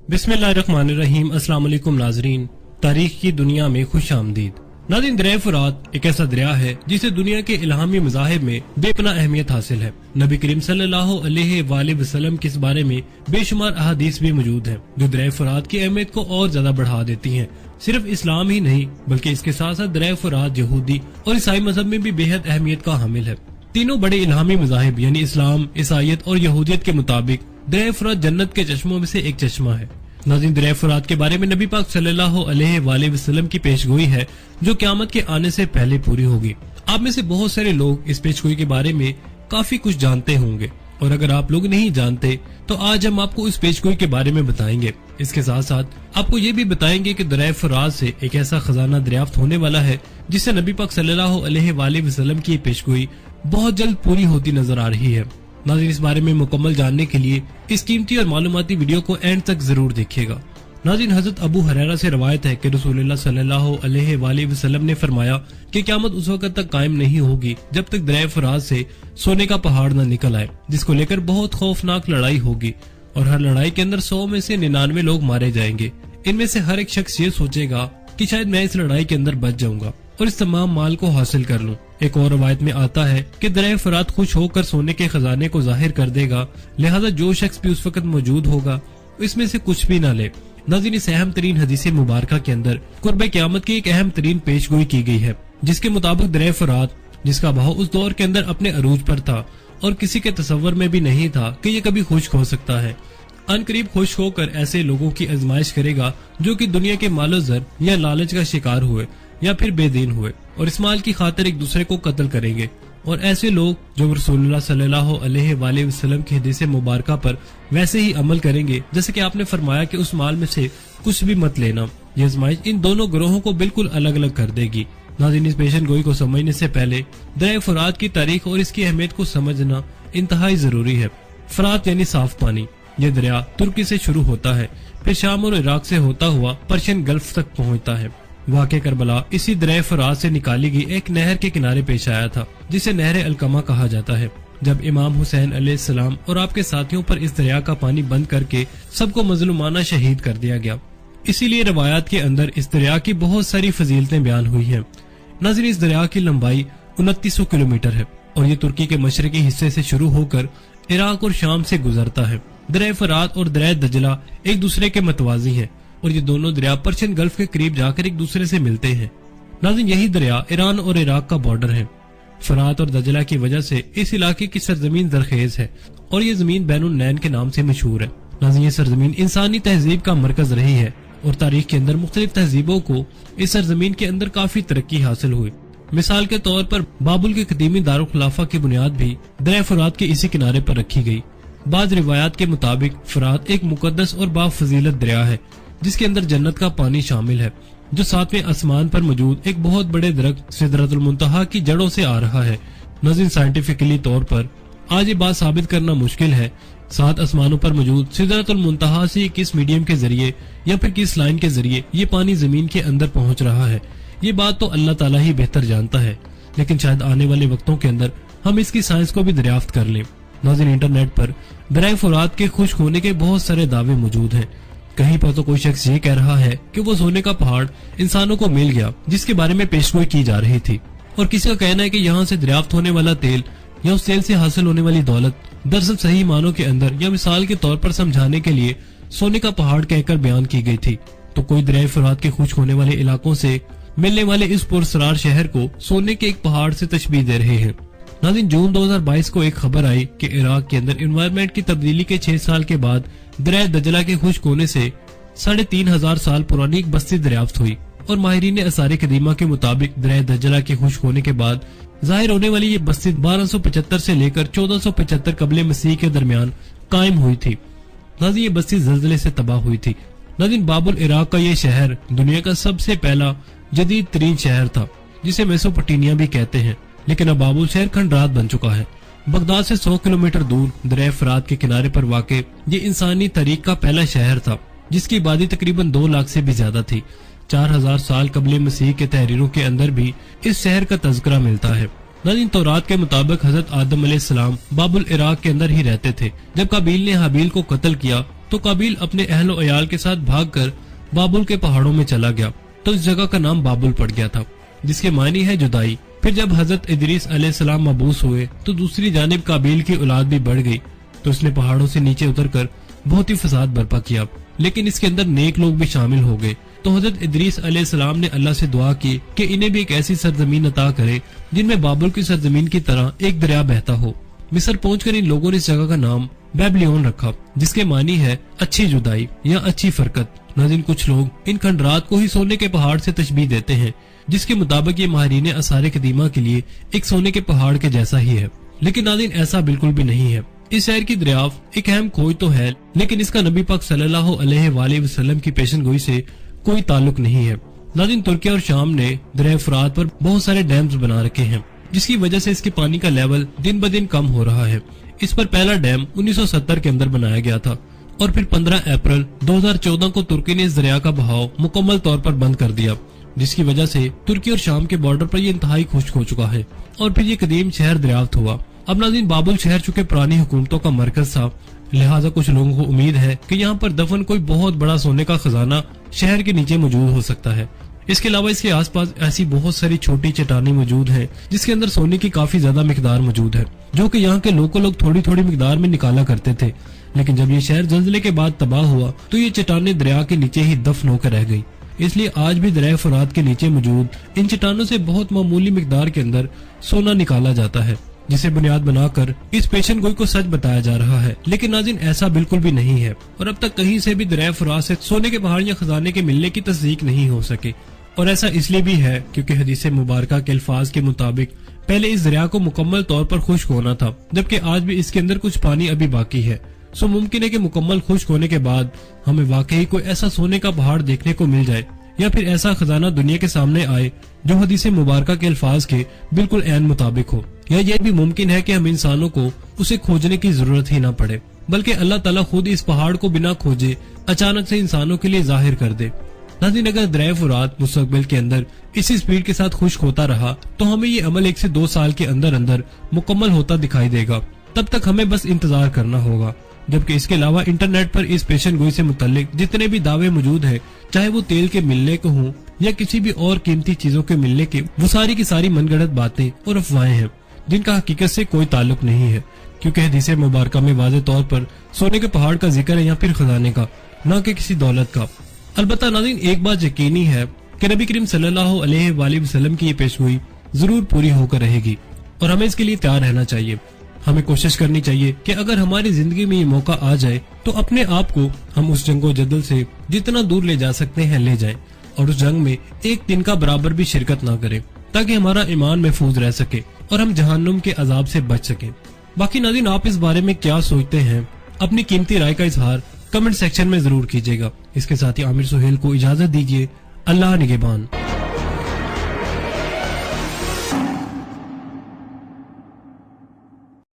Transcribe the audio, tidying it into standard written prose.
बिस्मिल्लाहिर्रहमानिर्रहीम। अस्सलाम वालेकुम नाजरीन, तारीख की दुनिया में खुश आमदीद। नाज़रीन, दरिया फुरात एक ऐसा दरिया है जिसे दुनिया के इल्हामी मज़ाहिब में बेपनाह अहमियत हासिल है। नबी करीम सल्लल्लाहु अलैहि वसल्लम के इस बारे में बेशुमार अहादीस भी मौजूद हैं जो दरिया फुरात की अहमियत को और ज्यादा बढ़ा देती हैं। सिर्फ इस्लाम ही नहीं बल्कि इसके साथ साथ दरिया फुरात यहूदी और ईसाई मजहब में भी बेहद अहमियत का हामिल है। तीनों बड़े इल्हामी मज़ाहिब यानी इस्लाम, ईसाईयत और यहूदियत के मुताबिक दरिया फुरात जन्नत के चश्मों में से एक चश्मा है। नाज़रीन, दरिया फुरात के बारे में नबी पाक सल्लल्लाहु अलैहि वसल्लम की पेशगोई है जो क़यामत के आने से पहले पूरी होगी। आप में से बहुत सारे लोग इस पेशगोई के बारे में काफी कुछ जानते होंगे और अगर आप लोग नहीं जानते तो आज हम आपको इस पेशगोई के बारे में बताएंगे। इसके साथ साथ आपको ये भी बताएंगे कि दरिया फुरात से एक ऐसा खजाना दरियाफ्त होने वाला है जिससे नबी पाक सल्लल्लाहु अलैहि वसल्लम की पेशगोई बहुत जल्द पूरी होती नजर आ रही है। नाज़रीन, इस बारे में मुकम्मल जानने के लिए इस कीमती और मालूमाती वीडियो को एंड तक जरूर देखिएगा। नाज़रीन, हजरत अबू हुरैरा से रवायत है कि रसूलुल्लाह सल्लल्लाहु अलैहि वसल्लम ने फरमाया कि क़यामत उस वक्त तक कायम नहीं होगी जब तक दरिया फुरात से सोने का पहाड़ न निकल आए, जिसको लेकर बहुत खौफनाक लड़ाई होगी और हर लड़ाई के अंदर 100 में से 99 लोग मारे जाएंगे। इनमें से हर एक शख्स ये सोचेगा कि शायद मैं इस लड़ाई के अंदर बच जाऊंगा और इस तमाम माल को हासिल कर लूं। एक और रवायत में आता है कि दरिया फुरात खुश होकर सोने के खजाने को जाहिर कर देगा, लिहाजा जो शख्स भी उस वक्त मौजूद होगा इसमें से कुछ भी न ले। नाज़रीन, इस अहम तरीन हदीस मुबारका के अंदर कुर्बे क़यामत की एक अहम तरीन पेशगोई की गई है, जिसके मुताबिक दरिया फुरात, जिसका बहाव उस दौर के अंदर अपने अरूज पर था और किसी के तसव्वुर में भी नहीं था कि ये कभी खुश्क हो सकता है, अनकरीब खुश्क होकर ऐसे लोगों की आजमाइश करेगा जो कि दुनिया के मालो ज़र या लालच का शिकार हुए या फिर बेदीन हुए और इस माल की खातिर एक दूसरे को कत्ल करेंगे। और ऐसे लोग जो रसूलुल्लाह सल्लल्लाहु अलैहि वसल्लम की हदीस मुबारका पर वैसे ही अमल करेंगे जैसे कि आपने फरमाया कि उस माल में से कुछ भी मत लेना। यह आजमाइश इन दोनों ग्रोहों को बिल्कुल अलग अलग कर देगी। नाज़रीन, इस पेशन गोई को समझने से पहले दरिया फुरात की तारीख और इसकी अहमियत को समझना इंतहाई जरूरी है। फुरात यानी साफ पानी। यह दरिया तुर्की से शुरू होता है, फिर शाम और इराक से होता हुआ पर्शियन गल्फ तक पहुंचता है। वाक़े करबला इसी दरिया फुरात से निकाली गई एक नहर के किनारे पेश आया था जिसे नहर अलकमा कहा जाता है। जब इमाम हुसैन अलैहिस्सलाम और आपके साथियों पर इस दरिया का पानी बंद करके सबको मजलूमाना शहीद कर दिया गया, इसीलिए रवायात के अंदर इस दरिया की बहुत सारी फजीलतें बयान हुई हैं। नाज़रीन, इस दरिया की लंबाई 2900 किलोमीटर है और ये तुर्की के मशरकी हिस्से से शुरू होकर इराक और शाम से गुजरता है। दरिया फुरात और दरिया दजला एक दूसरे के मतवाजी हैं और ये दोनों दरिया पर्शियन गल्फ के करीब जाकर एक दूसरे से मिलते हैं। नाज़रीन, यही दरिया ईरान और इराक का बॉर्डर है। फुरात और दजला की वजह से इस इलाके की सरजमीन जरखेज है और ये जमीन बैनुन नैन के नाम से मशहूर है। नाज़रीन, ये सरजमीन इंसानी तहजीब का मरकज रही है और तारीख के अंदर मुख्तलिफ तहजीबों को इस सरजमीन के अंदर काफी तरक्की हासिल हुई। मिसाल के तौर पर बाबुल के कदीमी दारुल खिलाफा की बुनियाद भी दरिया फुरात के इसी किनारे पर रखी गई। बाज रिवायात के मुताबिक फुरात एक मुकद्दस और बाफजीलत दरिया है जिसके अंदर जन्नत का पानी शामिल है जो सातवें आसमान पर मौजूद एक बहुत बड़े दरख्त सिदरतुल मुंतहा की जड़ों से आ रहा है। नाज़रीन, साइंटिफिकली तौर पर आज ये बात साबित करना मुश्किल है 7 आसमानों पर मौजूद सिदरतुल मुंतहा से किस मीडियम के जरिए या फिर किस लाइन के जरिए ये पानी जमीन के अंदर पहुंच रहा है। ये बात तो अल्लाह ताला ही बेहतर जानता है, लेकिन शायद आने वाले वक्तों के अंदर हम इसकी साइंस को भी दरियाफ्त कर लें। नाज़रीन, इंटरनेट पर दरिया फुरात के खुश्क होने के बहुत सारे दावे मौजूद हैं। कहीं पर तो कोई शख्स ये कह रहा है कि वो सोने का पहाड़ इंसानों को मिल गया जिसके बारे में पेशगोई की जा रही थी, और किसी का कहना है कि यहाँ से दरियाफ्त होने वाला तेल या उस तेल से हासिल होने वाली दौलत दरअसल सही मानों के अंदर या मिसाल के तौर पर समझाने के लिए सोने का पहाड़ कहकर बयान की गई थी। तो कोई दरिया फुरात के खुश्क होने वाले इलाकों से मिलने वाले इस पुरसरार शहर को सोने के एक पहाड़ से तशबीह दे रहे हैं। नाज़रीन, जून 2022 को एक खबर आई कि इराक के अंदर एनवायरनमेंट की तब्दीली के 6 साल के बाद दरिया दजला के खुश्क होने से 3500 साल पुरानी एक बस्ती दरियाफ्त हुई और माहिरीन आसार कदीमा के मुताबिक दरिया दजला के खुश्क होने के बाद जाहिर होने वाली ये बस्ती 1275 से लेकर 1475 कबले मसीह के दरमियान कायम हुई थी। नाज़रीन, ये बस्ती जल्जले से तबाह हुई थी। नाज़रीन, बाबुल इराक का ये शहर दुनिया का सबसे पहला जदीद तरीन शहर था जिसे मेसोपोटामिया भी कहते हैं, लेकिन अब बाबुल शहर खंडरात बन चुका है। बगदाद से 100 किलोमीटर दूर दरिया फुरात के किनारे पर वाक़े ये इंसानी तारीख का पहला शहर था जिसकी आबादी तकरीबन 2 लाख से भी ज्यादा थी। 4000 साल कबले मसीह के तहरीरों के अंदर भी इस शहर का तज़किरा मिलता है। नाज़रीन, तौरात के मुताबिक हजरत आदम अलैहिस्सलाम बाबुल इराक के अंदर ही रहते थे। जब काबील ने हाबील को कत्ल किया तो काबिल अपने अहल व अयाल के साथ भागकर बाबुल के पहाड़ों में चला गया। तो इस जगह का नाम बाबुल पड़ गया था, जिसके मानी है जुदाई। फिर जब हजरत इदरीस अलैहिस्सलाम मबूस हुए तो दूसरी जानिब काबिल की औलाद भी बढ़ गई, तो उसने पहाड़ों से नीचे उतरकर बहुत ही फसाद बर्पा किया, लेकिन इसके अंदर नेक लोग भी शामिल हो गए। तो हजरत इदरीस अलैहिस्सलाम ने अल्लाह से दुआ की कि इन्हें भी एक ऐसी सरजमीन अता करे जिनमें बाबुल की सरजमीन की तरह एक दरिया बहता हो। मिस्र पहुंचकर इन लोगों ने इस जगह का नाम बेबलियोन रखा, जिसके मानी है अच्छी जुदाई या अच्छी फरकत। नाज़रीन, कुछ लोग इन खंडरात को ही सोने के पहाड़ से तशबीह देते हैं, जिसके मुताबिक ये माहिरीन आसार कदीमा के लिए एक सोने के पहाड़ के जैसा ही है। लेकिन नाज़रीन, ऐसा बिल्कुल भी नहीं है। इस शहर की दरियाफ्त एक अहम खोज तो है, लेकिन इसका नबी पाक सल्लल्लाहु अलैहि वसल्लम की पेशनगोई से कोई ताल्लुक नहीं है। नाज़रीन, तुर्की और शाम ने दरिया फुरात पर बहुत सारे डैम्स बना रखे हैं, जिसकी वजह से इसके पानी का लेवल दिन ब दिन कम हो रहा है। इस पर पहला डैम 1970 के अंदर बनाया गया था और फिर 15 अप्रैल 2014 को तुर्की ने इस दरिया का बहाव मुकम्मल तौर पर बंद कर दिया, जिसकी वजह से तुर्की और शाम के बॉर्डर पर यह इंतहाई खुश्क हो चुका है और फिर ये कदीम शहर दरियाफ्त हुआ। अब नाज़रीन, बाबुल शहर चूंकि पुरानी हुकूमतों का मरकज था, लिहाजा कुछ लोगों को उम्मीद है कि यहाँ पर दफन कोई बहुत बड़ा सोने का खजाना शहर के नीचे मौजूद हो सकता है। इसके अलावा इसके आसपास ऐसी बहुत सारी छोटी चट्टानें मौजूद हैं, जिसके अंदर सोने की काफी ज्यादा मिकदार मौजूद है, जो कि यहाँ के लोग थोड़ी थोड़ी मिकदार में निकाला करते थे। लेकिन जब ये शहर जल्जले के बाद तबाह हुआ तो ये चट्टानें दरिया के नीचे ही दफन होकर रह गई। इसलिए आज भी दरिया फुरात के नीचे मौजूद इन चट्टानों से बहुत मामूली मिकदार के अंदर सोना निकाला जाता है, जिसे बुनियाद बनाकर इस पेशन गोई को सच बताया जा रहा है। लेकिन नाज़रीन, ऐसा बिल्कुल भी नहीं है और अब तक कहीं से भी दरिया फुरात से सोने के पहाड़ या खजाने के मिलने की तस्दीक नहीं हो सकी। और ऐसा इसलिए भी है क्योंकि हदीस मुबारका के अल्फाज के मुताबिक पहले इस दरिया को मुकम्मल तौर पर खुश्क होना था, जबकि आज भी इसके अंदर कुछ पानी अभी बाकी है। सो मुमकिन है कि मुकम्मल खुश्क होने के बाद हमें वाकई कोई ऐसा सोने का पहाड़ देखने को मिल जाए या फिर ऐसा खजाना दुनिया के सामने आए जो हदीस मुबारका के अल्फाज के बिल्कुल ऐन मुताबिक हो। या ये भी मुमकिन है कि हम इंसानों को उसे खोजने की जरूरत ही ना पड़े, बल्कि अल्लाह ताला खुद इस पहाड़ को बिना खोजे अचानक से इंसानों के लिए जाहिर कर दे। नाज़रीन, अगर दरिया फुरात मुस्तकबिल के अंदर इसी स्पीड के साथ खुश्क होता रहा तो हमें ये अमल 1 से 2 साल के अंदर अंदर मुकम्मल होता दिखाई देगा। तब तक हमें बस इंतजार करना होगा। जबकि इसके अलावा इंटरनेट पर इस पेशन गोई से मुतल्लिक जितने भी दावे मौजूद हैं, चाहे वो तेल के मिलने के हों या किसी भी और कीमती चीजों के मिलने के, वो सारी की सारी मनगढ़ंत बातें और अफवाहें हैं, जिनका हकीकत से कोई ताल्लुक नहीं है। क्योंकि हदीस मुबारका में वाज़ेह तौर पर सोने के पहाड़ का जिक्र है या फिर खजाने का, न कि किसी दौलत का। अलबत्ता नाज़रीन, एक बात यकीनी है कि नबी करीम सल्लल्लाहु अलैहि वसल्लम की ये पेशगोई जरूर पूरी होकर रहेगी और हमें इसके लिए तैयार रहना चाहिए। हमें कोशिश करनी चाहिए कि अगर हमारी जिंदगी में ये मौका आ जाए तो अपने आप को हम उस जंगो जदल से जितना दूर ले जा सकते हैं ले जाएं और उस जंग में एक दिन का बराबर भी शिरकत ना करें, ताकि हमारा ईमान महफूज रह सके और हम जहन्नुम के अजाब से बच सकें। बाकी नाज़रीन, आप इस बारे में क्या सोचते हैं, अपनी कीमती राय का इजहार कमेंट सेक्शन में जरूर कीजिएगा। इसके साथ ही आमिर सुहेल को इजाजत दीजिए। अल्लाह निगहबान।